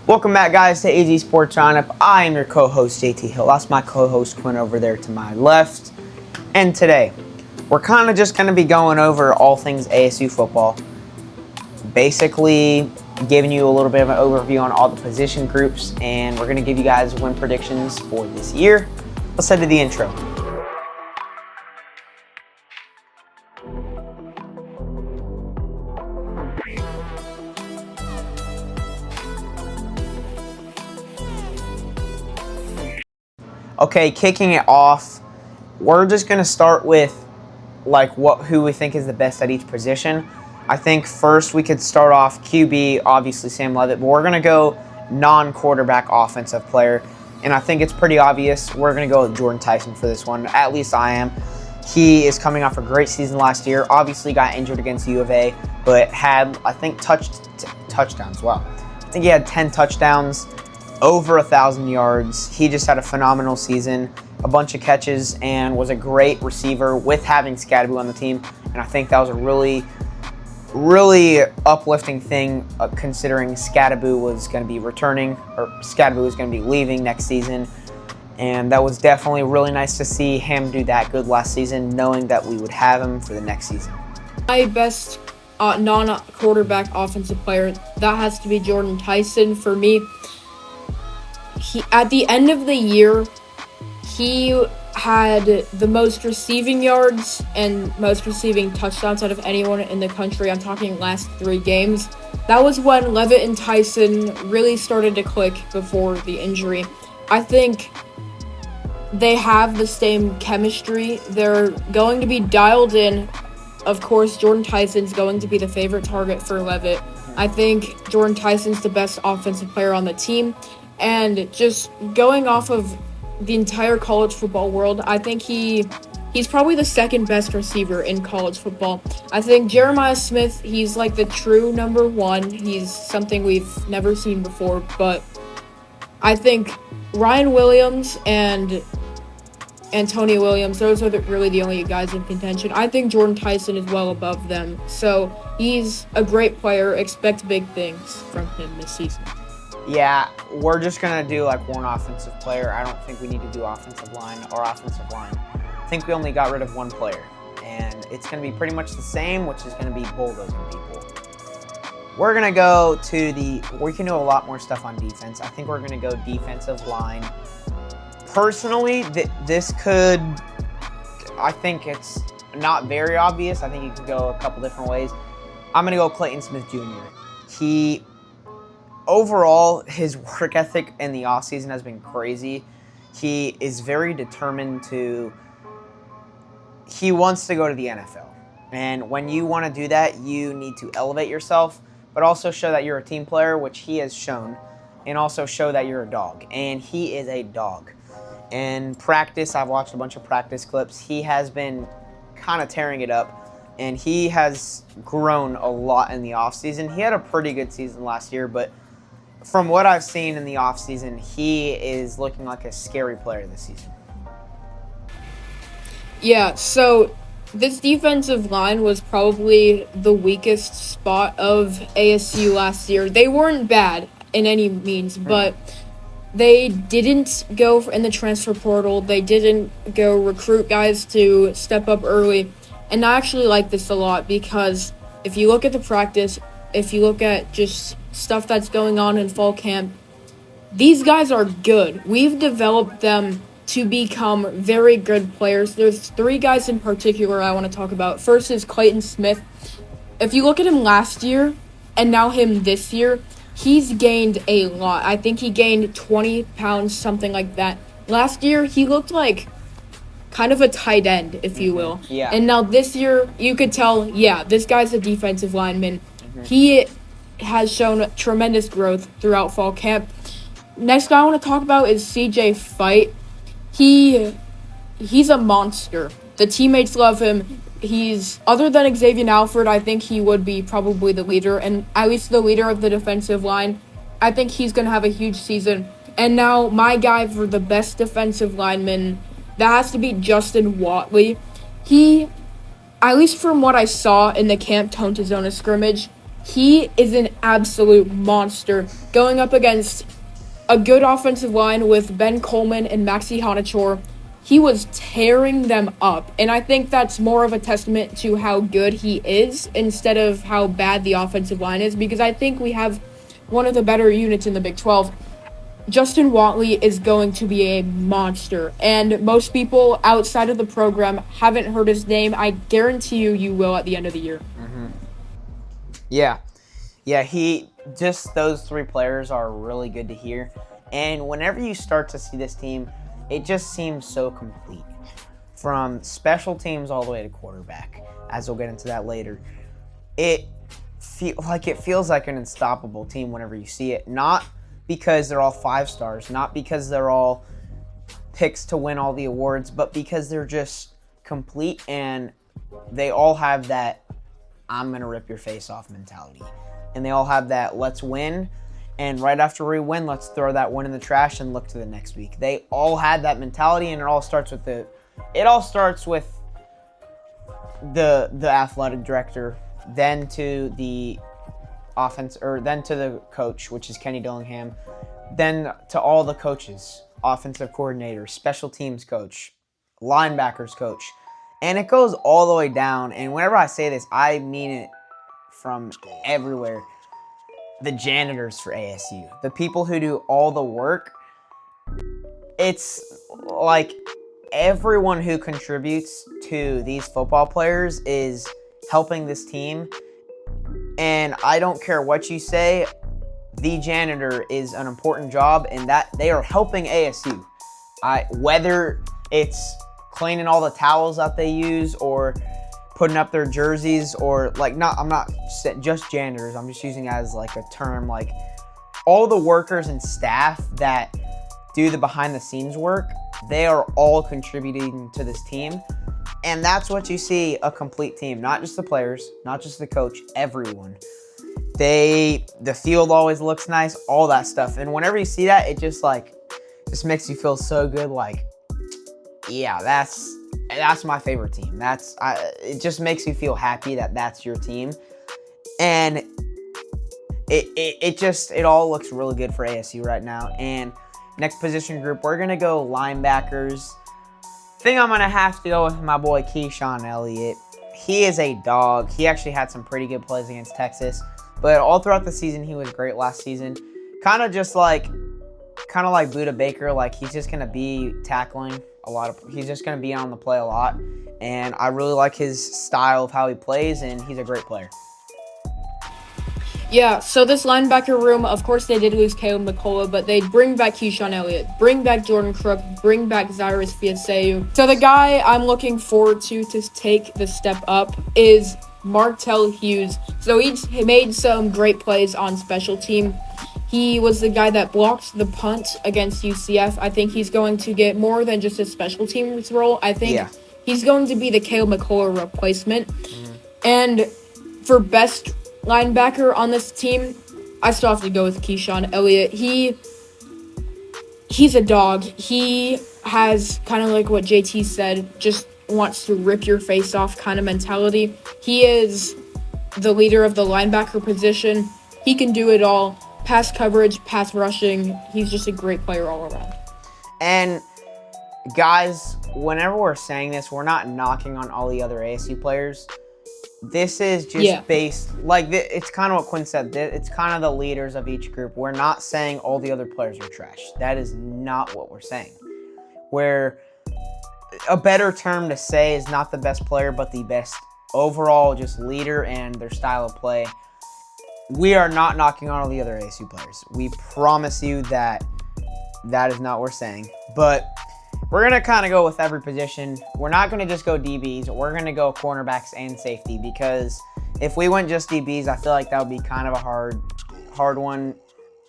Welcome back, guys, to AZ Sports Roundup. I am your co-host, JT Hill. That's my co-host, Quinn, over there to my left. And today, we're kind of just going to be going over all things ASU football. Basically, giving you a little bit of an overview on all the position groups, and we're going to give you guys win predictions for this year. Let's head to the intro. Okay, kicking it off, we're just going to start with who we think is the best at each position. I think first we could start off QB, obviously Sam Leavitt, but we're going to go non-quarterback offensive player. And I think it's pretty obvious we're going to go with Jordan Tyson for this one. At least I am. He is coming off a great season last year. Obviously got injured against U of A, but had, I think, touchdowns. Wow. I think he had 10 touchdowns. Over 1,000 yards. He just had a phenomenal season, a bunch of catches, and was a great receiver with having Scadaboo on the team. And I think that was a really uplifting thing, considering Scadaboo was going to be returning, or Scadaboo was going to be leaving next season. And that was definitely really nice to see him do that good last season, knowing that we would have him for the next season. My best non-quarterback offensive player, that has to be Jordan Tyson for me. At the end of the year, he had the most receiving yards and most receiving touchdowns out of anyone in the country. I'm talking last 3 games. That was when Leavitt and Tyson really started to click before the injury. I think they have the same chemistry. They're going to be dialed in. Of course, Jordan Tyson's going to be the favorite target for Leavitt. I think Jordan Tyson's the best offensive player on the team. And just going off of the entire college football world, I think he's probably the second best receiver in college football. I think Jeremiah Smith, he's like the true number 1. He's something we've never seen before. But I think Ryan Williams and Antonio Williams, those are really the only guys in contention. I think Jordan Tyson is well above them. So he's a great player. Expect big things from him this season. Yeah, we're just going to do one offensive player. I don't think we need to do offensive line or offensive line. I think we only got rid of one player, and it's going to be pretty much the same, which is going to be bulldozing people. We're going to go to we can do a lot more stuff on defense. I think we're going to go defensive line. Personally, I think it's not very obvious. I think you could go a couple different ways. I'm going to go Clayton Smith Jr. Overall, his work ethic in the offseason has been crazy. He is very determined he wants to go to the NFL. And when you want to do that, you need to elevate yourself, but also show that you're a team player, which he has shown, and also show that you're a dog. And he is a dog. In practice, I've watched a bunch of practice clips. He has been kind of tearing it up, and he has grown a lot in the offseason. He had a pretty good season last year, but from what I've seen in the offseason, he is looking like a scary player this season. Yeah, so this defensive line was probably the weakest spot of ASU last year. They weren't bad in any means, but they didn't go in the transfer portal. They didn't go recruit guys to step up early. And I actually like this a lot because if you look at the practice, if you look at just stuff that's going on in fall camp, these guys are good. We've developed them to become very good players. There's 3 guys in particular I want to talk about. First is Clayton Smith. If you look at him last year and now him this year, he's gained a lot. I think he gained 20 pounds, something like that. Last year, he looked like kind of a tight end, if you will. Yeah. And now this year, you could tell, this guy's a defensive lineman. He has shown tremendous growth throughout fall camp. Next guy I want to talk about is CJ Fight. He's a monster. The teammates love him. He's, other than Xavier Alford, I think he would be probably the leader, and at least the leader of the defensive line. I think he's going to have a huge season. And now my guy for the best defensive lineman, that has to be Justin Watley. He, at least from what I saw in the Camp Tontozona scrimmage, he is an absolute monster going up against a good offensive line with Ben Coleman and Maxi Honachor. He was tearing them up, and I think that's more of a testament to how good he is instead of how bad the offensive line is, because I think we have one of the better units in the Big 12. Justin Watley is going to be a monster, and most people outside of the program haven't heard his name. I guarantee you will at the end of the year. Yeah. Yeah, those three players are really good to hear. And whenever you start to see this team, it just seems so complete. From special teams all the way to quarterback, as we'll get into that later. It feels like an unstoppable team whenever you see it. Not because they're all 5 stars, not because they're all picks to win all the awards, but because they're just complete and they all have that I'm going to rip your face off mentality. And they all have that let's win, and right after we win, let's throw that win in the trash and look to the next week. They all had that mentality, and it all starts with the athletic director, then to the then to the coach, which is Kenny Dillingham, then to all the coaches, offensive coordinator, special teams coach, linebackers coach. And it goes all the way down. And whenever I say this, I mean it from everywhere. The janitors for ASU, the people who do all the work. It's like everyone who contributes to these football players is helping this team. And I don't care what you say, the janitor is an important job, and that they are helping ASU. Whether it's cleaning all the towels that they use or putting up their jerseys, or I'm not just janitors, I'm just using it as like a term, like all the workers and staff that do the behind the scenes work, they are all contributing to this team. And that's what you see, a complete team, not just the players, not just the coach, everyone. The field always looks nice, all that stuff. And whenever you see that, it just makes you feel so good. Like, yeah, that's my favorite team. It just makes you feel happy that that's your team. And it all looks really good for ASU right now. And next position group, we're going to go linebackers. I think I'm going to have to go with my boy Keyshawn Elliott. He is a dog. He actually had some pretty good plays against Texas. But all throughout the season, he was great last season. Kind of like Buda Baker. Like, he's just going to be tackling he's just going to be on the play a lot. And I really like his style of how he plays, and he's a great player. Yeah, so this linebacker room, of course they did lose Caleb McCullough, but they bring back Keyshawn Elliott, bring back Jordan Crook, bring back Cyrus Fiaseu. So the guy I'm looking forward to take the step up is Martell Hughes. So he made some great plays on special team. He was the guy that blocked the punt against UCF. I think he's going to get more than just a special teams role. I think he's going to be the Caleb McCullough replacement. Mm-hmm. And for best linebacker on this team, I still have to go with Keyshawn Elliott. He's a dog. He has kind of like what JT said, just wants to rip your face off kind of mentality. He is the leader of the linebacker position. He can do it all. Pass coverage, pass rushing. He's just a great player all around. And guys, whenever we're saying this, we're not knocking on all the other ASU players. This is just based, it's kind of what Quinn said. It's kind of the leaders of each group. We're not saying all the other players are trash. That is not what we're saying. Where a better term to say is not the best player, but the best overall just leader and their style of play. We are not knocking on all the other ASU players. We promise you that is not what we're saying. But we're going to kind of go with every position. We're not going to just go DBs. We're going to go cornerbacks and safety, because if we went just DBs, I feel like that would be kind of a hard one.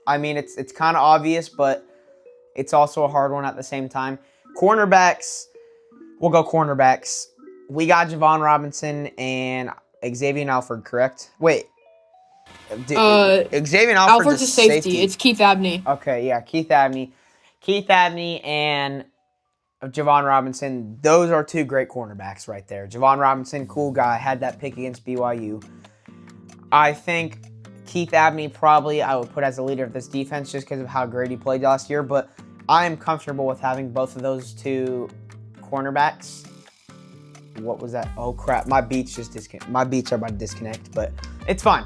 I mean, it's kind of obvious, but it's also a hard one at the same time. Cornerbacks, we'll go cornerbacks. We got Javon Robinson and Xavier Alford, correct? Wait. Xavier Alford's a safety. It's Keith Abney. Okay, yeah, Keith Abney and Javon Robinson. Those are two great cornerbacks right there. Javon Robinson, cool guy, had that pick against BYU. I think Keith Abney probably I would put as the leader of this defense just because of how great he played last year, but I am comfortable with having both of those two cornerbacks. What was that? Oh crap! My beats are about to disconnect, but it's fine.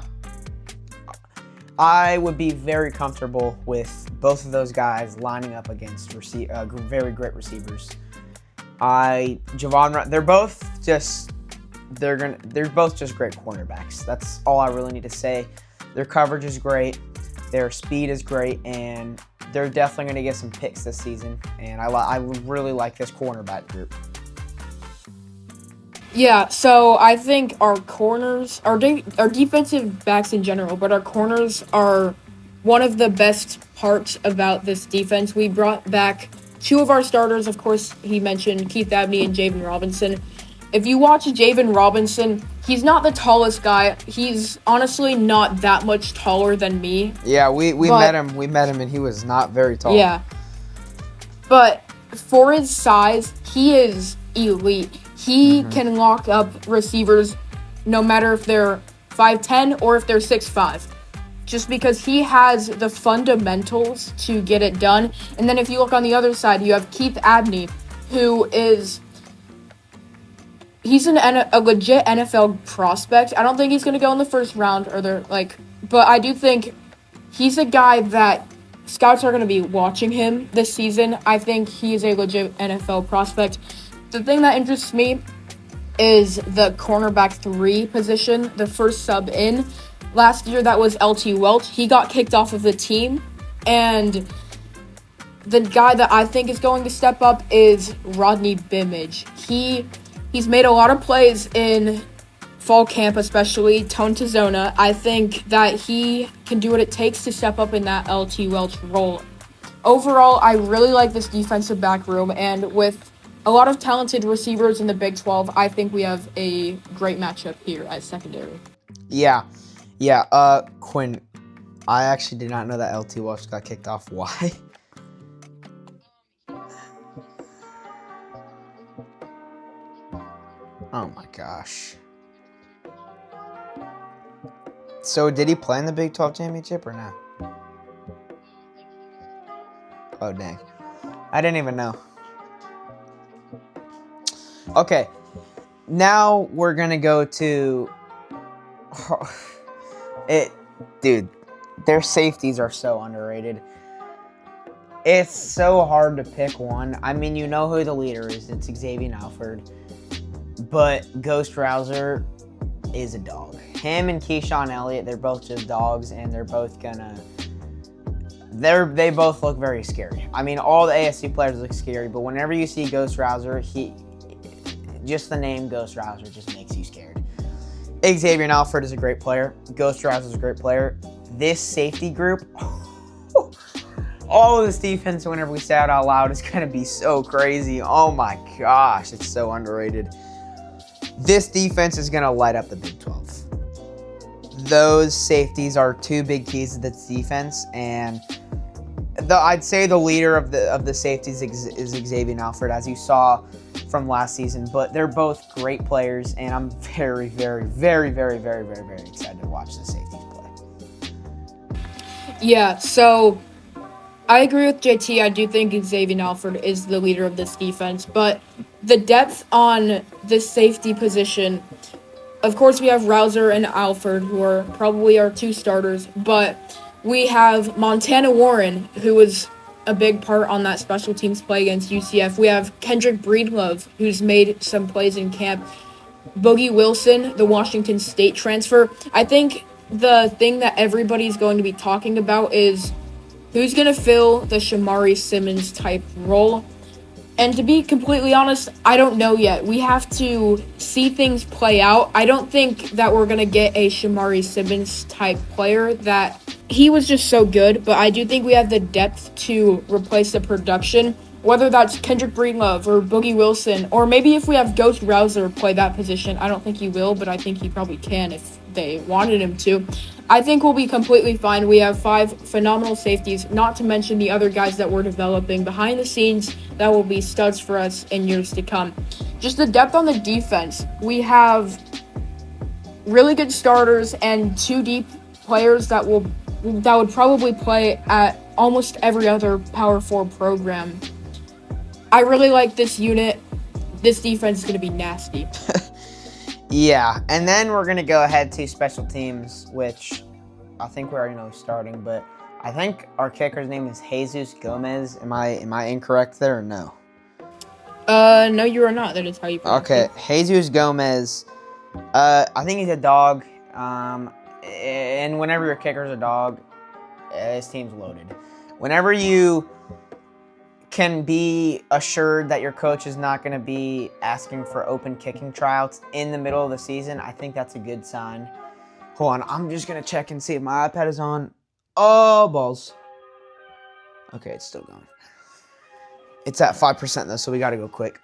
I would be very comfortable with both of those guys lining up against very great receivers. They're both just great cornerbacks. That's all I really need to say. Their coverage is great, their speed is great, and they're definitely going to get some picks this season. And I really like this cornerback group. Yeah, so I think our corners, our defensive backs in general, but our corners are one of the best parts about this defense. We brought back two of our starters. Of course, he mentioned Keith Abney and Javen Robinson. If you watch Javen Robinson, he's not the tallest guy. He's honestly not that much taller than me. Yeah, we met him. We met him, and he was not very tall. Yeah, but for his size, he is elite. He can lock up receivers no matter if they're 5'10 or if they're 6'5. Just because he has the fundamentals to get it done. And then if you look on the other side, you have Keith Abney, he's a legit NFL prospect. I don't think he's going to go in the first round but I do think he's a guy that scouts are going to be watching him this season. I think he is a legit NFL prospect. The thing that interests me is the cornerback 3 position, the first sub in. Last year, that was LT Welch. He got kicked off of the team, and the guy that I think is going to step up is Rodney Bimage. He's made a lot of plays in fall camp, especially Tone to Zona. I think that he can do what it takes to step up in that LT Welch role. Overall, I really like this defensive back room, and with a lot of talented receivers in the Big 12, I think we have a great matchup here at secondary. Yeah. Quinn, I actually did not know that LT Welch got kicked off. Why? Oh my gosh. So did he play in the Big 12 championship or not? Oh dang. I didn't even know. Okay, now we're going to go to Dude, their safeties are so underrated. It's so hard to pick one. I mean, you know who the leader is. It's Xavier Alford. But Ghost Rouser is a dog. Him and Keyshawn Elliott, they're both just dogs, and they're both they both look very scary. I mean, all the ASC players look scary, but whenever you see Ghost Rouser, just the name Ghost Rouser just makes you scared. Xavier Alford is a great player. Ghost Rouser is a great player. This safety group, all of this defense, whenever we say it out loud, is going to be so crazy. Oh my gosh, it's so underrated. This defense is going to light up the Big 12. Those safeties are two big keys to this defense, and I'd say the leader of the safeties is Xavier Alford, as you saw from last season. But they're both great players, and I'm very, very, very, very, very, very, very excited to watch the safeties play. Yeah, so I agree with JT. I do think Xavier Alford is the leader of this defense, but the depth on this safety position, of course, we have Rouser and Alford, who are probably our two starters, but we have Montana Warren, who was a big part on that special teams play against UCF. We have Kendrick Breedlove, who's made some plays in camp. Boogie Wilson, the Washington State transfer. I think the thing that everybody's going to be talking about is who's going to fill the Shamari Simmons type role. And to be completely honest, I don't know yet. We have to see things play out. I don't think that we're going to get a Shamari Simmons type player. That he was just so good, but I do think we have the depth to replace the production, whether that's Kendrick Breedlove or Boogie Wilson, or maybe if we have Ghost Rouser play that position. I don't think he will, but I think he probably can if they wanted him to. I think we'll be completely fine. We have 5 phenomenal safeties, not to mention the other guys that we're developing behind the scenes that will be studs for us in years to come. Just the depth on the defense. We have really good starters and 2 deep players that would probably play at almost every other Power 4 program. I really like this unit. This defense is going to be nasty. Yeah, and then we're going to go ahead to special teams, which I think we already know starting, but I think our kicker's name is Jesus Gomez. Am I incorrect there or no? No, you are not. That is how you pronounce it. Okay, Jesus Gomez. I think he's a dog. And whenever your kicker's a dog, his team's loaded. Whenever you can be assured that your coach is not going to be asking for open kicking tryouts in the middle of the season, I think that's a good sign. Hold on, I'm just going to check and see if my iPad is on. Oh, balls. Okay, it's still going. It's at 5% though, so we got to go quick.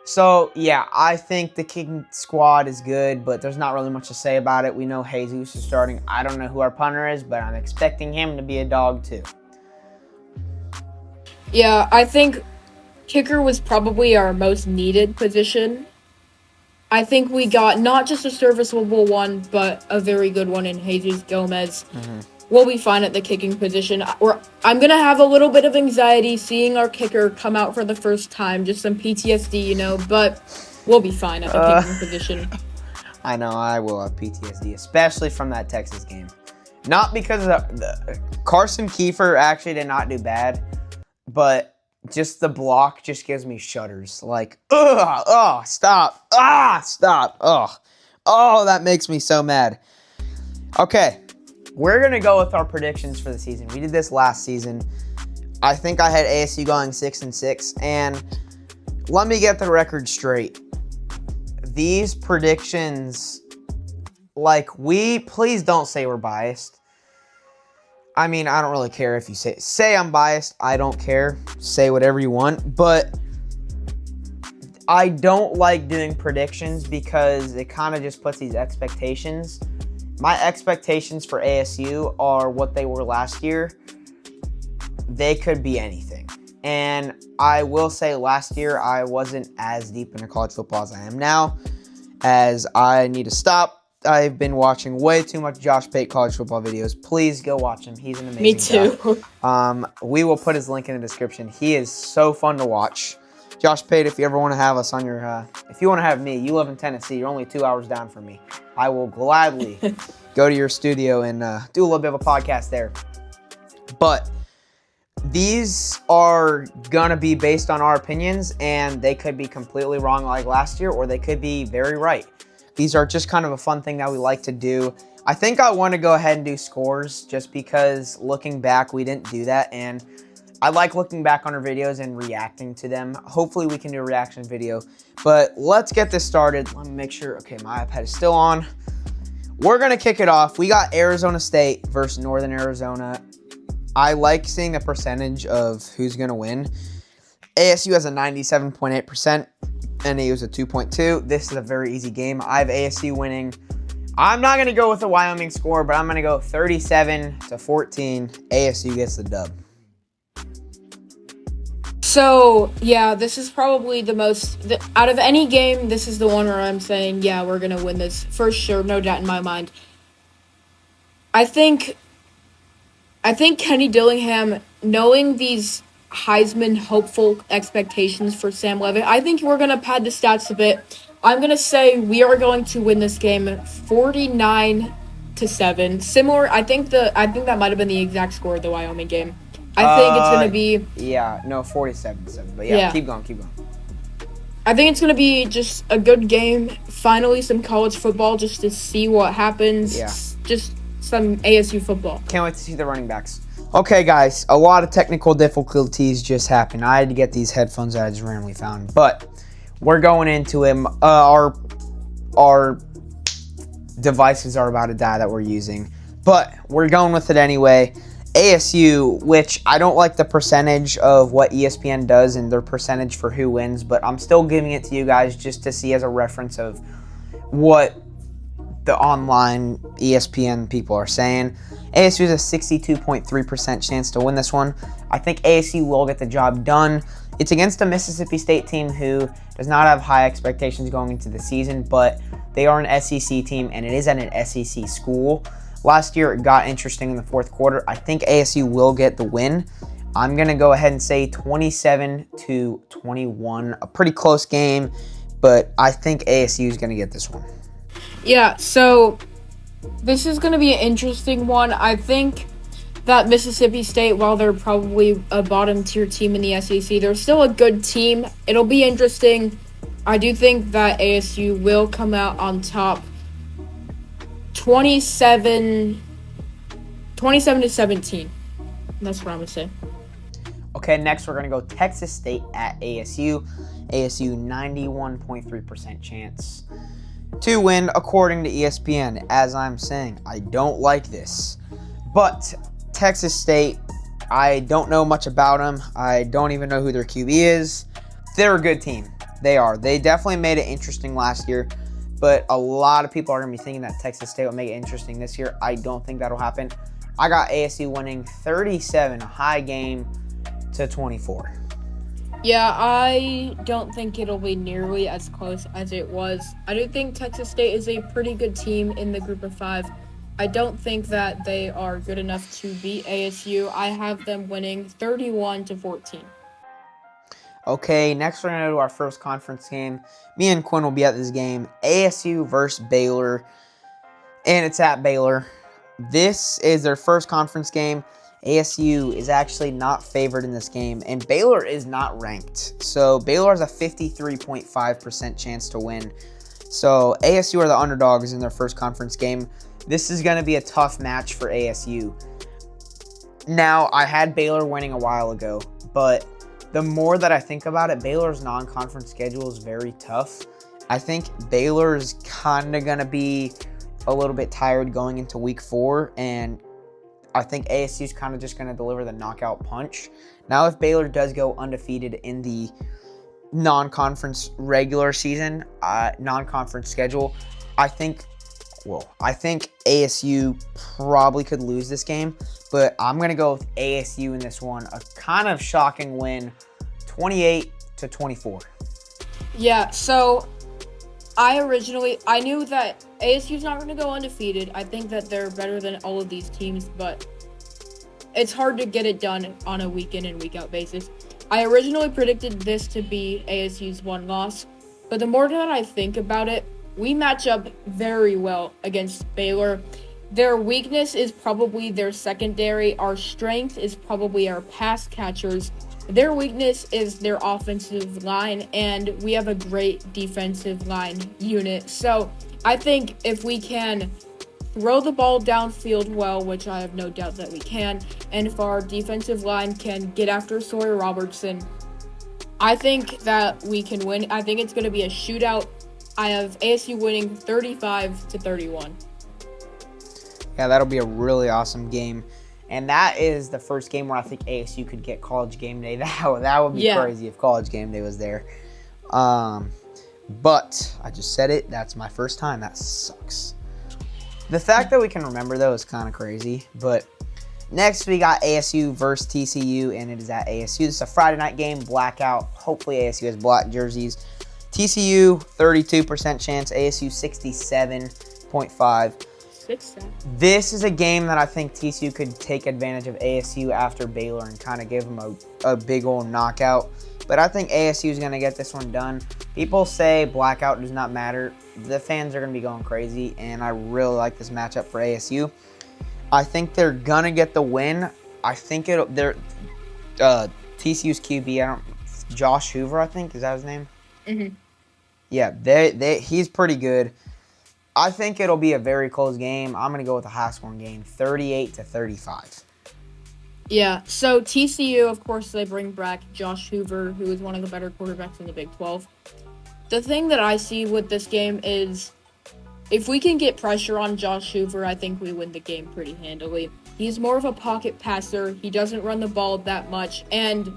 So, yeah, I think the kicking squad is good, but there's not really much to say about it. We know Jesus is starting. I don't know who our punter is, but I'm expecting him to be a dog too. Yeah, I think kicker was probably our most needed position. I think we got not just a serviceable one, but a very good one in Jesus Gomez. Mm-hmm. We'll be fine at the kicking position. I'm going to have a little bit of anxiety seeing our kicker come out for the first time. Just some PTSD, but we'll be fine at the kicking position. I know, I will have PTSD, especially from that Texas game. Not because of the Carson Kiefer actually did not do bad, but just the block just gives me shudders. Like, stop. Stop. Oh, that makes me so mad. Okay. We're going to go with our predictions for the season. We did this last season. I think I had ASU going 6-6. And let me get the record straight. These predictions, please don't say we're biased. I mean, I don't really care if you say I'm biased. I don't care. Say whatever you want. But I don't like doing predictions because it kind of just puts these expectations. My expectations for ASU are what they were last year. They could be anything. And I will say last year I wasn't as deep into college football as I am now, as I need to stop. I've been watching way too much Josh Pate college football videos. Please go watch him. He's an amazing guy. Me too. We will put his link in the description. He is so fun to watch. Josh Pate, if you ever want to have us on your, if you want to have me, you live in Tennessee, you're only 2 hours down from me. I will gladly go to your studio and do a little bit of a podcast there. But these are going to be based on our opinions, and they could be completely wrong like last year, or they could be very right. These are just kind of a fun thing that we like to do. I think I want to go ahead and do scores just because looking back, we didn't do that, and I like looking back on our videos and reacting to them. Hopefully we can do a reaction video, but let's get this started. Let me make sure, okay, my iPad is still on. We're going to kick it off. We got Arizona State versus Northern Arizona. I like seeing the percentage of who's going to win. ASU has a 97.8%, NAU is a 2.2. This is a very easy game. I have ASU winning. I'm not going to go with the Wyoming score, but I'm going to go 37-14. ASU gets the dub. So, yeah, this is probably out of any game, this is the one where I'm saying, yeah, we're going to win this for sure, no doubt in my mind. I think Kenny Dillingham, knowing these Heisman hopeful expectations for Sam Leavitt, I think we're going to pad the stats a bit. I'm going to say we are going to win this game 49-7. Similar, I think that might have been the exact score of the Wyoming game. I think it's going to be... Yeah, no, 47-7. But yeah, keep going. I think it's going to be just a good game. Finally, some college football just to see what happens. Yeah. Just some ASU football. Can't wait to see the running backs. Okay, guys, a lot of technical difficulties just happened. I had to get these headphones that I just randomly found. But we're going into him. Our devices are about to die that we're using. But we're going with it anyway. ASU, which I don't like the percentage of what ESPN does and their percentage for who wins, but I'm still giving it to you guys just to see as a reference of what the online ESPN people are saying. ASU has a 62.3% chance to win this one. I think ASU will get the job done. It's against a Mississippi State team who does not have high expectations going into the season, but They are an SEC team, and it is at an SEC school. Last year, it got interesting in the fourth quarter. I think ASU will get the win. I'm going to go ahead and say 27-21, a pretty close game, but I think ASU is going to get this one. Yeah, so this is going to be an interesting one. I think that Mississippi State, while they're probably a bottom-tier team in the SEC, they're still a good team. It'll be interesting. I do think that ASU will come out on top 27-17. That's what I'm going to say. Okay, next we're going to go Texas State at ASU. ASU 91.3% chance to win according to ESPN. As I'm saying, I don't like this. But Texas State, I don't know much about them. I don't even know who their QB is. They're a good team. They are. They definitely made it interesting last year. But a lot of people are going to be thinking that Texas State will make it interesting this year. I don't think that'll happen. I got ASU winning 37, a high game, to 24. Yeah, I don't think it'll be nearly as close as it was. I do think Texas State is a pretty good team in the group of 5. I don't think that they are good enough to beat ASU. I have them winning 31-14. Okay, next we're going to go to our first conference game. Me and Quinn will be at this game. ASU versus Baylor, and it's at Baylor. This is their first conference game. ASU is actually not favored in this game, and Baylor is not ranked. So Baylor has a 53.5% chance to win. So ASU are the underdogs in their first conference game. This is going to be a tough match for ASU. Now, I had Baylor winning a while ago, but the more that I think about it, Baylor's non-conference schedule is very tough. I think Baylor's kind of going to be a little bit tired going into week 4, and I think ASU's kind of just going to deliver the knockout punch. Now, if Baylor does go undefeated in the non-conference regular season, non-conference schedule, I think ASU probably could lose this game, but I'm going to go with ASU in this one. A kind of shocking win, 28-24. Yeah, so I knew that ASU's not going to go undefeated. I think that they're better than all of these teams, but it's hard to get it done on a week in and week out basis. I originally predicted this to be ASU's one loss, but the more that I think about it, we match up very well against Baylor. Their weakness is probably their secondary. Our strength is probably our pass catchers. Their weakness is their offensive line, and we have a great defensive line unit. So I think if we can throw the ball downfield well, which I have no doubt that we can, and if our defensive line can get after Sawyer Robertson, I think that we can win. I think it's going to be a shootout. I have ASU winning 35-31. Yeah, that'll be a really awesome game. And that is the first game where I think ASU could get College Game Day. That would be crazy if College Game Day was there. But I just said it. That's my first time. That sucks. The fact that we can remember, though, is kind of crazy. But next, we got ASU versus TCU, and it is at ASU. This is a Friday night game, blackout. Hopefully, ASU has black jerseys. TCU, 32% chance. ASU, 67.5%. This is a game that I think TCU could take advantage of ASU after Baylor and kind of give them a big old knockout. But I think ASU is going to get this one done. People say blackout does not matter. The fans are going to be going crazy, and I really like this matchup for ASU. I think they're going to get the win. I think TCU's QB, Josh Hoover, I think. Is that his name? Mm-hmm. Yeah, he's pretty good. I think it'll be a very close game. I'm going to go with a high-scoring game, 38-35. Yeah, so TCU, of course, they bring back Josh Hoover, who is one of the better quarterbacks in the Big 12. The thing that I see with this game is if we can get pressure on Josh Hoover, I think we win the game pretty handily. He's more of a pocket passer. He doesn't run the ball that much. And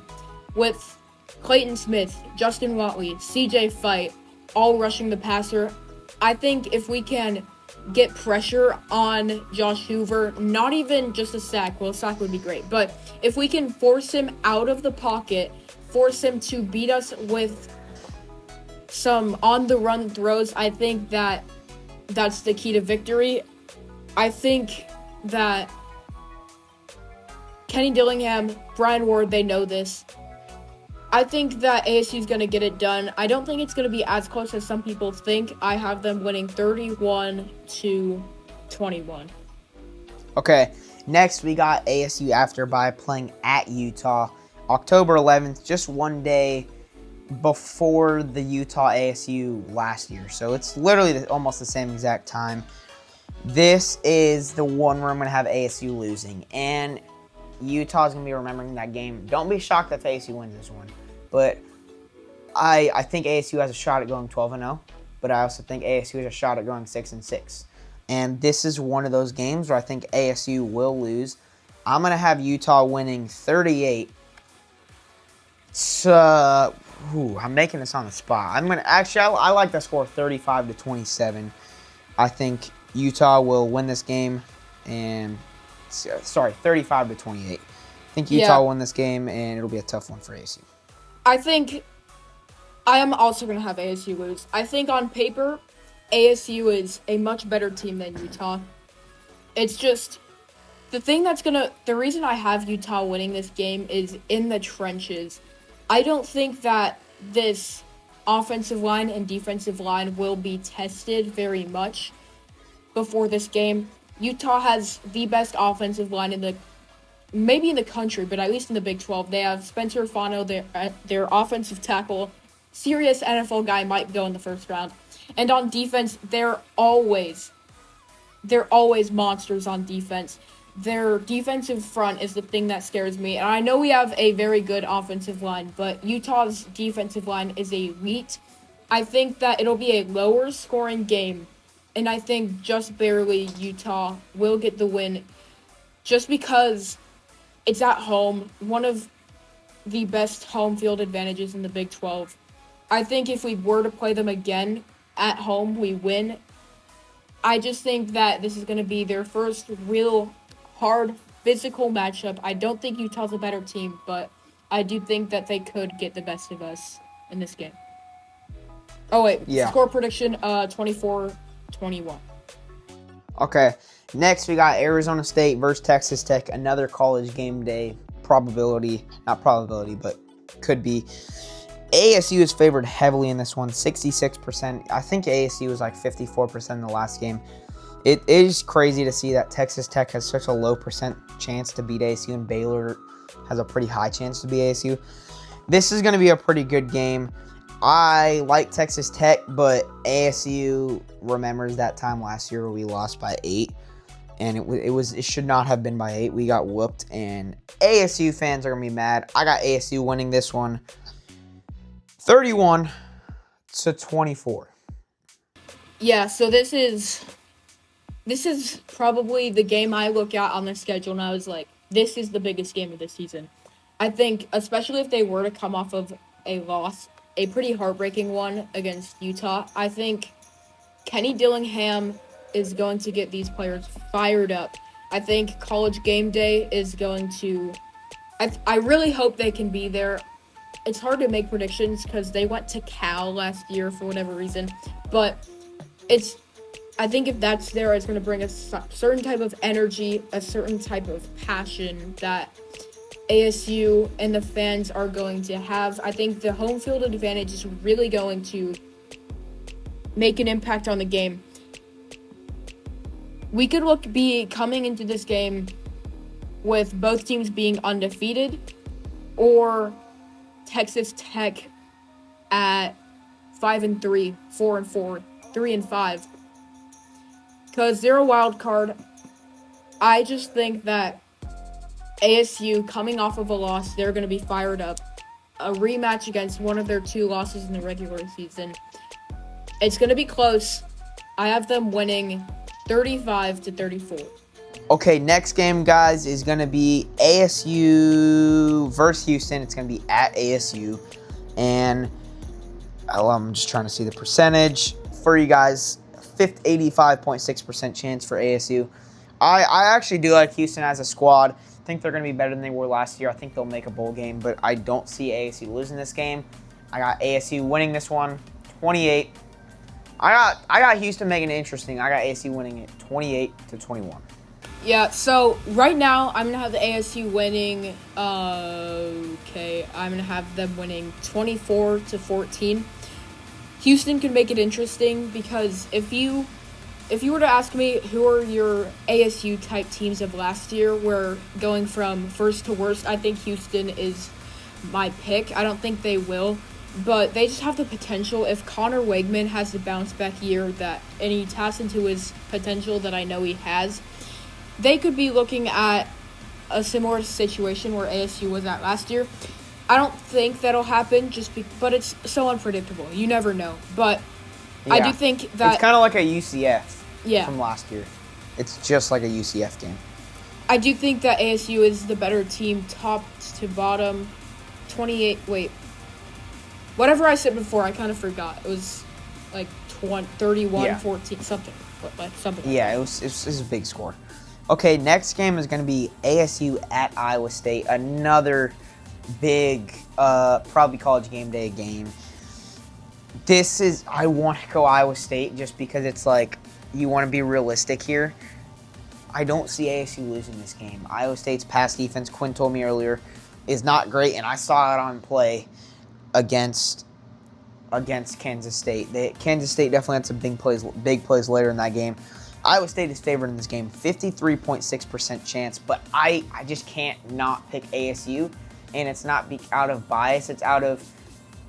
with Clayton Smith, Justin Watley, CJ Fight, all rushing the passer, I think if we can get pressure on Josh Hoover, not even just a sack, well, a sack would be great, but if we can force him out of the pocket, force him to beat us with some on-the-run throws, I think that that's the key to victory. I think that Kenny Dillingham, Brian Ward, they know this. I think that ASU is going to get it done. I don't think it's going to be as close as some people think. I have them winning 31-21. Okay, next we got ASU after bye playing at Utah. October 11th, just one day before the Utah ASU last year. So it's literally almost the same exact time. This is the one where I'm going to have ASU losing. And Utah's going to be remembering that game. Don't be shocked if ASU wins this one. But I think ASU has a shot at going 12-0. But I also think ASU has a shot at going 6-6. And this is one of those games where I think ASU will lose. I'm going to have Utah winning 38. So, I'm making this on the spot. I like the score 35-27. I think Utah will win this game, and 35-28. I think Utah will win this game, and it'll be a tough one for ASU. I think I am also going to have ASU lose. I think on paper, ASU is a much better team than Utah. It's just the reason I have Utah winning this game is in the trenches. I don't think that this offensive line and defensive line will be tested very much before this game. Utah has the best offensive line maybe in the country, but at least in the Big 12. They have Spencer Fano, their offensive tackle. Serious NFL guy, might go in the first round. And on defense, they're always monsters on defense. Their defensive front is the thing that scares me. And I know we have a very good offensive line, but Utah's defensive line is elite. I think that it'll be a lower scoring game. And I think just barely Utah will get the win just because it's at home, one of the best home field advantages in the Big 12. I think if we were to play them again at home, we win. I just think that this is going to be their first real hard physical matchup. I don't think Utah's a better team, but I do think that they could get the best of us in this game. Oh, wait. Yeah. Score prediction, 24-21. Okay. Next, we got Arizona State versus Texas Tech. Another college game day probability. Not probability, but could be. ASU is favored heavily in this one, 66%. I think ASU was like 54% in the last game. It is crazy to see that Texas Tech has such a low percent chance to beat ASU, and Baylor has a pretty high chance to beat ASU. This is going to be a pretty good game. I like Texas Tech, but ASU remembers that time last year where we lost by 8, and it should not have been by 8. We got whooped, and ASU fans are going to be mad. I got ASU winning this one 31-24. Yeah, so this is probably the game I look at on the schedule, and I was like, this is the biggest game of the season. I think, especially if they were to come off of a loss, a pretty heartbreaking one against Utah, I think Kenny Dillingham is going to get these players fired up. I think College Game Day is going to... I really hope they can be there. It's hard to make predictions because they went to Cal last year for whatever reason, but I think if that's there, it's going to bring a certain type of energy, a certain type of passion that ASU and the fans are going to have. I think the home field advantage is really going to make an impact on the game. We could be coming into this game with both teams being undefeated, or Texas Tech at 5-3, 4-4, 3-5. Because they're a wild card. I just think that ASU, coming off of a loss, they're going to be fired up. A rematch against one of their 2 losses in the regular season. It's going to be close. I have them winning 35-34. Okay, next game, guys, is going to be ASU versus Houston. It's going to be at ASU. And I'm just trying to see the percentage for you guys. 85.6% chance for ASU. I actually do like Houston as a squad. I think they're going to be better than they were last year. I think they'll make a bowl game, but I don't see ASU losing this game. I got ASU winning this one 28-17. I got Houston making it interesting. I got ASU winning it 28-21. Yeah, so right now I'm gonna have the ASU winning. I'm gonna have them winning 24-14. Houston can make it interesting because if you were to ask me who are your ASU type teams of last year, we're going from first to worst. I think Houston is my pick. I don't think they will, but they just have the potential. If Connor Wegman has the bounce back year and he taps into his potential that I know he has, they could be looking at a similar situation where ASU was at last year. I don't think that'll happen but it's so unpredictable. You never know. But Yeah. I do think that It's kind of like a UCF Yeah. from last year. It's just like a UCF game. I do think that ASU is the better team top to bottom. 28 wait. Whatever I said before, I kind of forgot. It was like 31, 14, something. Yeah, it was a big score. Okay, next game is going to be ASU at Iowa State. Another big, probably college game day game. I want to go Iowa State just because it's like, you want to be realistic here. I don't see ASU losing this game. Iowa State's pass defense, Quinn told me earlier, is not great, and I saw it on play against Kansas State. Kansas State definitely had some big plays later in that game. Iowa State is favored in this game, 53.6% chance, but I just can't not pick ASU, and it's not out of bias. It's out of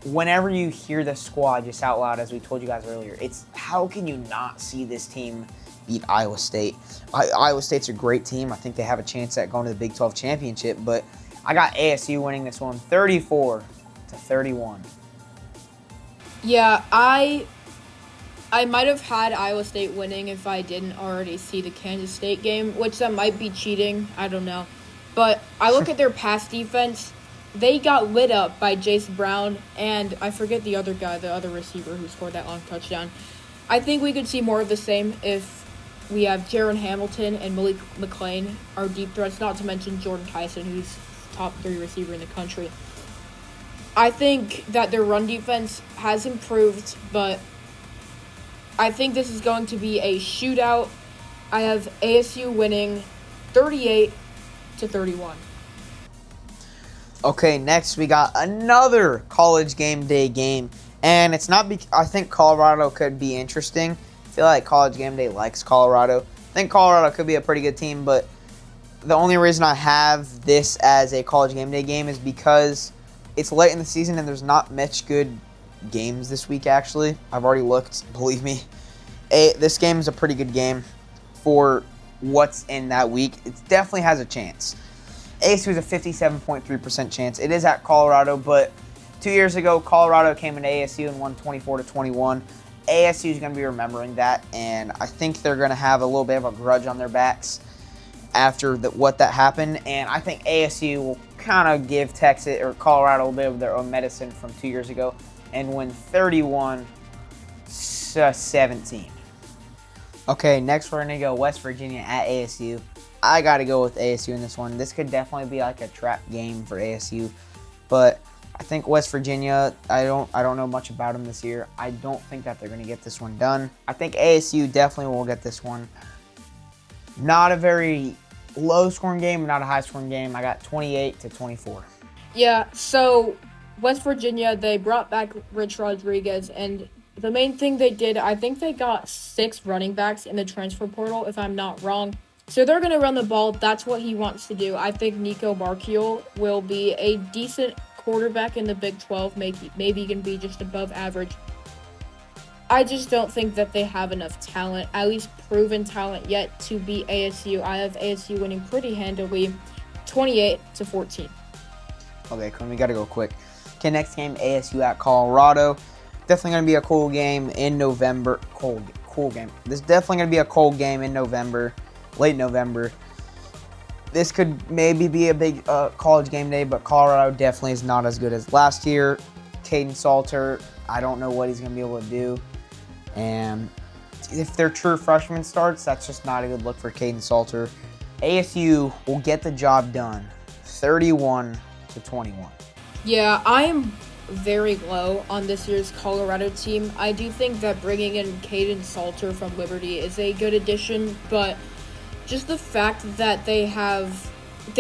whenever you hear the squad just out loud, as we told you guys earlier, it's how can you not see this team beat Iowa State? Iowa State's a great team. I think they have a chance at going to the Big 12 championship, but I got ASU winning this one 34-31. Yeah, I might have had Iowa State winning if I didn't already see the Kansas State game, which that might be cheating. I don't know. But I look at their pass defense. They got lit up by Jace Brown, and I forget the other guy, the other receiver who scored that long touchdown. I think we could see more of the same if we have Jaron Hamilton and Malik McClain, our deep threats, not to mention Jordan Tyson, who's top 3 receiver in the country. I think that their run defense has improved, but I think this is going to be a shootout. I have ASU winning 38-31. Okay, next we got another college game day game, and it's not. I think Colorado could be interesting. I feel like college game day likes Colorado. I think Colorado could be a pretty good team, but the only reason I have this as a college game day game is because it's late in the season and there's not much good games this week. Actually, I've already looked. Believe me, this game is a pretty good game for what's in that week. It definitely has a chance. ASU is a 57.3% chance. It is at Colorado, but 2 years ago, Colorado came into ASU and won 24-21. ASU is going to be remembering that, and I think they're going to have a little bit of a grudge on their backs after what that happened. And I think ASU will kind of give Texas or Colorado a little bit of their own medicine from 2 years ago and win 31-17. Okay, next we're going to go West Virginia at ASU. I got to go with ASU in this one. This could definitely be like a trap game for ASU, but I think West Virginia, I don't know much about them this year. I don't think that they're going to get this one done. I think ASU definitely will get this one. Not a very low-scoring game, not a high-scoring game. I got 28-24. Yeah, so West Virginia, they brought back Rich Rodriguez, and the main thing they did, I think they got 6 running backs in the transfer portal, if I'm not wrong. So they're going to run the ball. That's what he wants to do. I think Nico Marchiol will be a decent quarterback in the Big 12. Maybe he can be just above average. I just don't think that they have enough talent, at least proven talent yet, to beat ASU. I have ASU winning pretty handily, 28-14. Okay, Quinn, we got to go quick. Okay, next game, ASU at Colorado. Definitely going to be a cool game in November. Cool game. This is definitely going to be a cold game in November. Late November. This could maybe be a big college game day, but Colorado definitely is not as good as last year. Caden Salter, I don't know what he's going to be able to do. And if their true freshman starts, that's just not a good look for Caden Salter. ASU will get the job done, 31-21. Yeah, I'm very low on this year's Colorado team. I do think that bringing in Caden Salter from Liberty is a good addition, but just the fact that they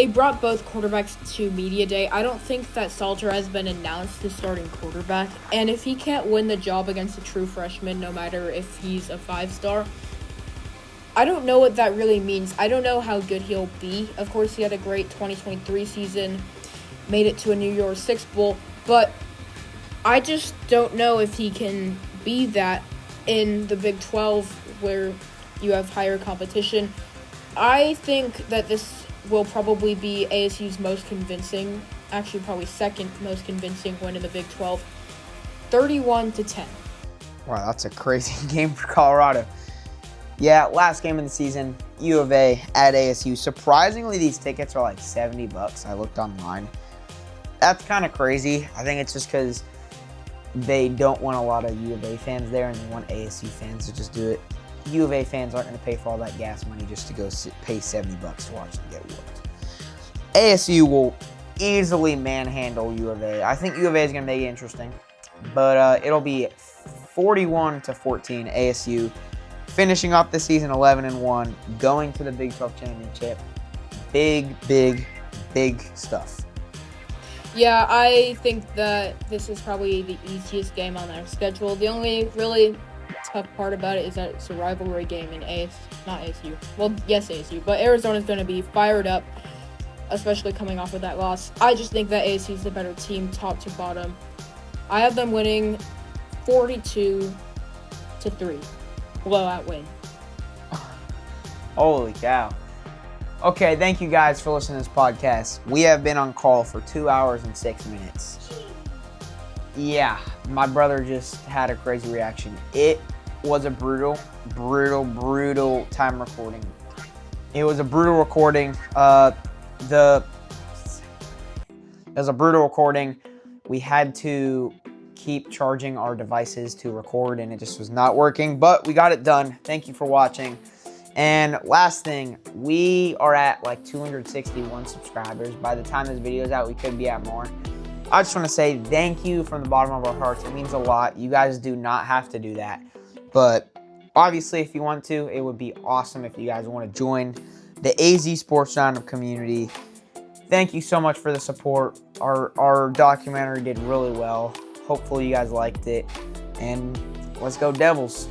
brought both quarterbacks to Media Day, I don't think that Salter has been announced as starting quarterback. And if he can't win the job against a true freshman, no matter if he's a 5-star, I don't know what that really means. I don't know how good he'll be. Of course, he had a great 2023 season, made it to a New Year's Six Bowl, but I just don't know if he can be that in the Big 12 where you have higher competition. I think that this will probably be ASU's most convincing, actually probably second most convincing win in the Big 12, 31-10. Wow, that's a crazy game for Colorado. Yeah, last game of the season, U of A at ASU. Surprisingly, these tickets are like $70. I looked online. That's kind of crazy. I think it's just because they don't want a lot of U of A fans there and they want ASU fans to just do it. U of A fans aren't going to pay for all that gas money just to go pay $70 to watch them get whooped. ASU will easily manhandle U of A. I think U of A is going to make it interesting, but it'll be 41-14 ASU, finishing off the season 11-1, going to the Big 12 championship. Big, big, big stuff. Yeah, I think that this is probably the easiest game on their schedule. The only really tough part about it is that it's a rivalry game in not ASU. Well, yes, ASU, but Arizona's going to be fired up, especially coming off of that loss. I just think that ASU is the better team, top to bottom. I have them winning 42-3. Blowout win. Holy cow. Okay, thank you guys for listening to this podcast. We have been on call for 2 hours and 6 minutes. Yeah, my brother just had a crazy reaction. It was a brutal time recording. It was a brutal recording. It was a brutal recording. We had to keep charging our devices to record, and it just was not working, but we got it done. Thank you for watching. And last thing, we are at like 261 subscribers. By the time this video is out, we could be at more. I just want to say thank you from the bottom of our hearts. It means a lot. You guys do not have to do that. But obviously, if you want to, it would be awesome if you guys want to join the AZ Sports Roundup community. Thank you so much for the support. Our documentary did really well. Hopefully you guys liked it. And let's go Devils.